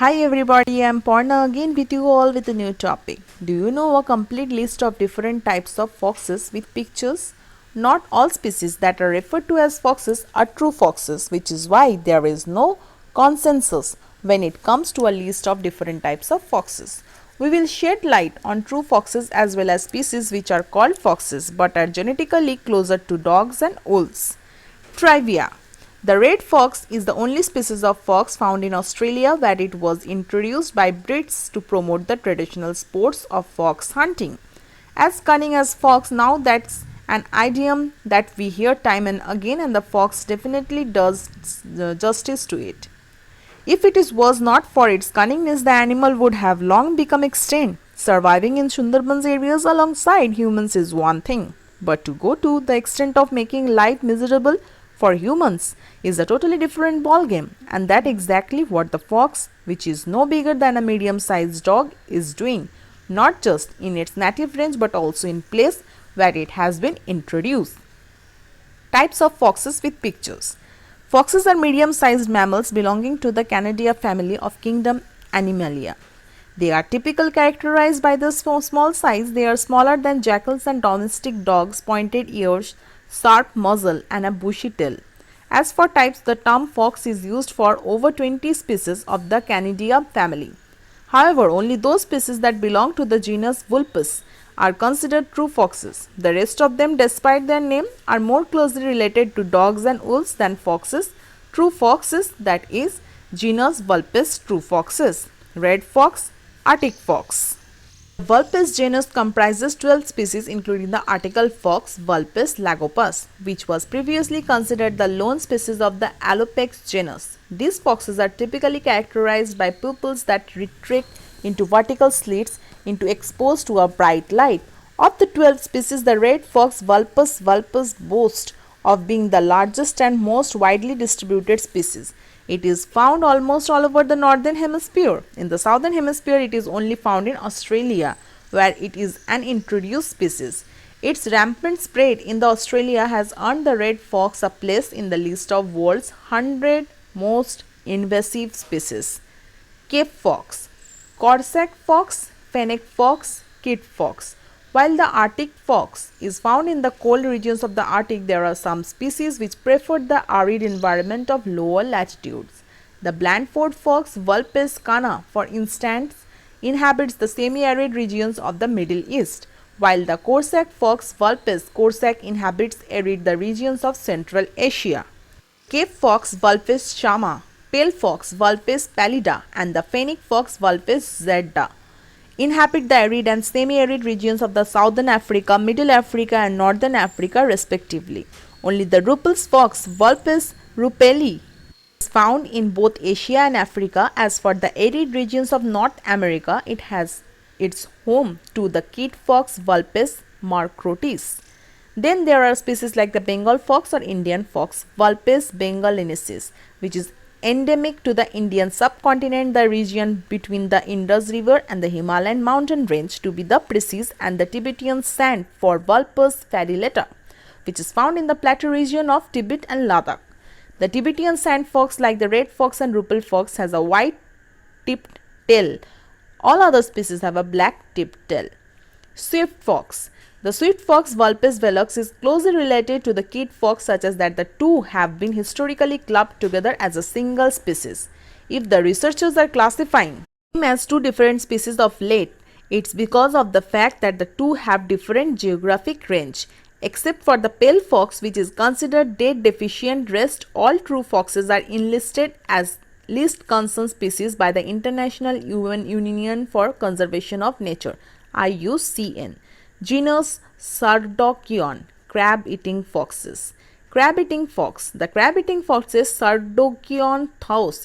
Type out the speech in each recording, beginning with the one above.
Hi everybody, I'm Parna again with you all with a new topic. Do you know a complete list of different types of foxes with pictures? Not all species that are referred to as foxes are true foxes, which is why there is no consensus when it comes to a list of different types of foxes. We will shed light on true foxes as well as species which are called foxes but are genetically closer to dogs and wolves. Trivia. The red fox is the only species of fox found in Australia where it was introduced by Brits to promote the traditional sports of fox hunting. As cunning as fox, now that's an idiom that we hear time and again, and the fox definitely does justice to it. If was not for its cunningness, the animal would have long become extinct. Surviving in Sundarbans areas alongside humans is one thing, but to go to the extent of making life miserable for humans is a totally different ballgame, and that exactly what the fox, which is no bigger than a medium-sized dog, is doing, not just in its native range but also in place where it has been introduced. Types of foxes with pictures. Foxes are medium-sized mammals belonging to the Canidae family of kingdom Animalia. They are typically characterized by the small size. They are smaller than jackals and domestic dogs, pointed ears, sharp muzzle, and a bushy tail. As for types, the term fox is used for over 20 species of the Canidae family. However, only those species that belong to the genus Vulpes are considered true foxes. The rest of them, despite their name, are more closely related to dogs and wolves than foxes. True foxes, that is, genus Vulpes true foxes. Red fox, Arctic fox. Vulpes genus comprises 12 species including the article fox Vulpes lagopus, which was previously considered the lone species of the Alopex genus. These foxes are typically characterized by pupils that retract into vertical slits into exposed to a bright light. Of the 12 species, the red fox Vulpes vulpes boasts of being the largest and most widely distributed species. It is found almost all over the northern hemisphere. In the southern hemisphere, it is only found in Australia, where it is an introduced species. Its rampant spread in the Australia has earned the red fox a place in the list of world's 100 most invasive species. Cape fox, Corsac fox, fennec fox, kit fox. While the Arctic fox is found in the cold regions of the Arctic, there are some species which prefer the arid environment of lower latitudes. The Blandford fox Vulpes cana, for instance, inhabits the semi-arid regions of the Middle East, while the Corsac fox Vulpes corsac inhabits the regions of Central Asia. Cape fox Vulpes chama, pale fox Vulpes pallida, and the fennec fox Vulpes zedda inhabit the arid and semi-arid regions of the southern Africa, middle Africa, and northern Africa respectively. Only the Ruppel's fox Vulpes rupelli is found in both Asia and Africa. As for the arid regions of North America, it has its home to the kit fox Vulpes marcrotis. Then there are species like the Bengal fox or Indian fox Vulpes bengalensis, which is endemic to the Indian subcontinent, the region between the Indus River and the Himalayan mountain range, to be the precise, and the Tibetan sand for Vulpes fadilata, which is found in the plateau region of Tibet and Ladakh. The Tibetan sand fox, like the red fox and Ruppel fox, has a white tipped tail. All other species have a black tipped tail. Swift fox. The swift fox Vulpes velox is closely related to the kit fox, such as that the two have been historically clubbed together as a single species. If the researchers are classifying them as two different species of late, it's because of the fact that the two have different geographic range. Except for the pale fox, which is considered date deficient, rest all true foxes are enlisted as least concern species by the International Union for Conservation of Nature (IUCN). Genus Sardochion, crab-eating foxes. Crab-eating fox. The crab-eating foxes Sardochion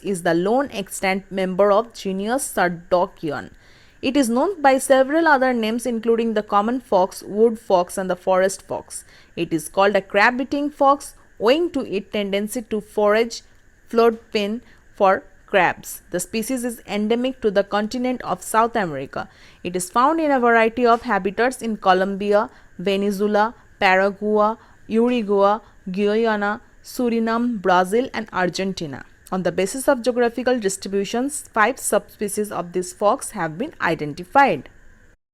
is the lone extant member of genus Sardochion. It is known by several other names including the common fox, wood fox, and the forest fox. It is called a crab-eating fox owing to its tendency to forage floodplain for crabs. The species is endemic to the continent of South America. It is found in a variety of habitats in Colombia, Venezuela, Paraguay, Uruguay, Guyana, Suriname, Brazil, and Argentina. On the basis of geographical distributions, 5 subspecies of this fox have been identified.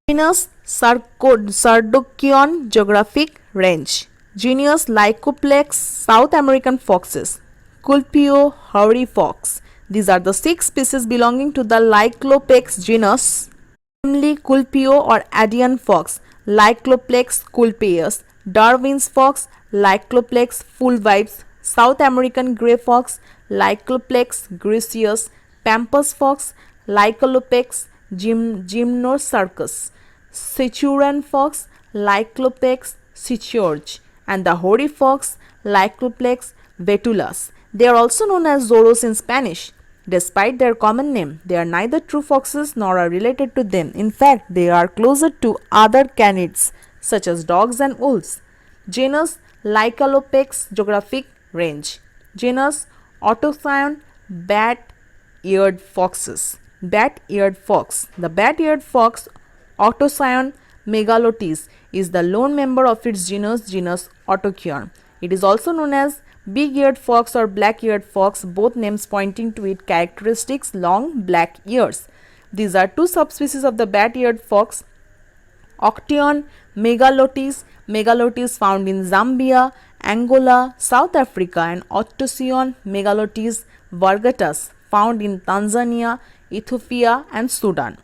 Genus Sardochion geographic range. Genus Lycoplex, South American foxes. Culpio hairy fox. These are the 6 species belonging to the Lycoplex genus, namely Culpio or Adian fox, Lycoplex culpeus, Darwin's fox, Lycoplex fulvipes, South American grey fox, Lycoplex griseus, Pampas fox, Lycoplex gymnocercus, Sichuran fox, Lycoplex sichorge, and the hoary fox, Lycoplex vetulus. They are also known as Zorros in Spanish. Despite their common name, they are neither true foxes nor are related to them. In fact, they are closer to other canids such as dogs and wolves. Genus Lycalopex geographic range. Genus Autocyon bat-eared foxes. Bat-eared fox. The bat-eared fox Autocyon megalotis is the lone member of its genus Autocyon. It is also known as big-eared fox or black-eared fox, both names pointing to its characteristics long black ears. These are 2 subspecies of the bat-eared fox, Octeon megalotis found in Zambia, Angola, South Africa, and Autocyon megalotis virgatus found in Tanzania, Ethiopia, and Sudan.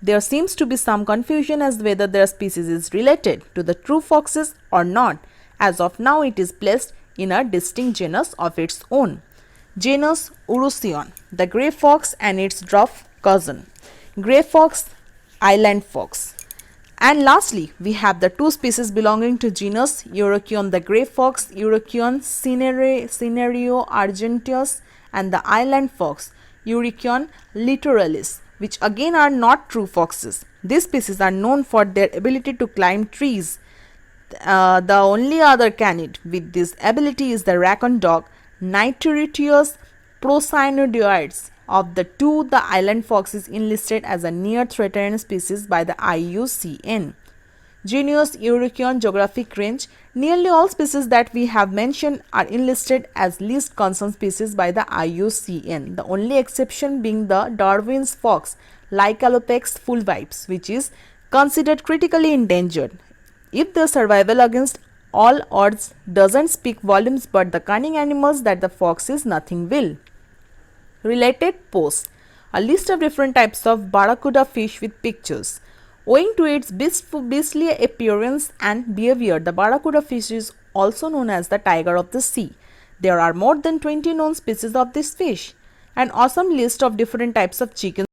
There seems to be some confusion as whether their species is related to the true foxes or not. As of now, it is placed in a distinct genus of its own. Genus Urocyon, the grey fox and its dwarf cousin, grey fox, island fox. And lastly, we have the 2 species belonging to genus Eurocyon, the grey fox Eurocyon cinerio argenteus and the island fox Eurocyon littoralis, which again are not true foxes. These species are known for their ability to climb trees. The only other canid with this ability is the raccoon dog Nitritius procynodioides. Of the 2, the island fox is enlisted as a near threatened species by the IUCN. Genus Eurocyon geographic range. Nearly all species that we have mentioned are enlisted as least concern species by the IUCN, the only exception being the Darwin's fox Lycalopex fulvipes, which is considered critically endangered. If the survival against all odds doesn't speak volumes, but the cunning animals that the fox is nothing will. Related post. A list of different types of barracuda fish with pictures. Owing to its beastly appearance and behavior, the barracuda fish is also known as the tiger of the sea. There are more than 20 known species of this fish. An awesome list of different types of chickens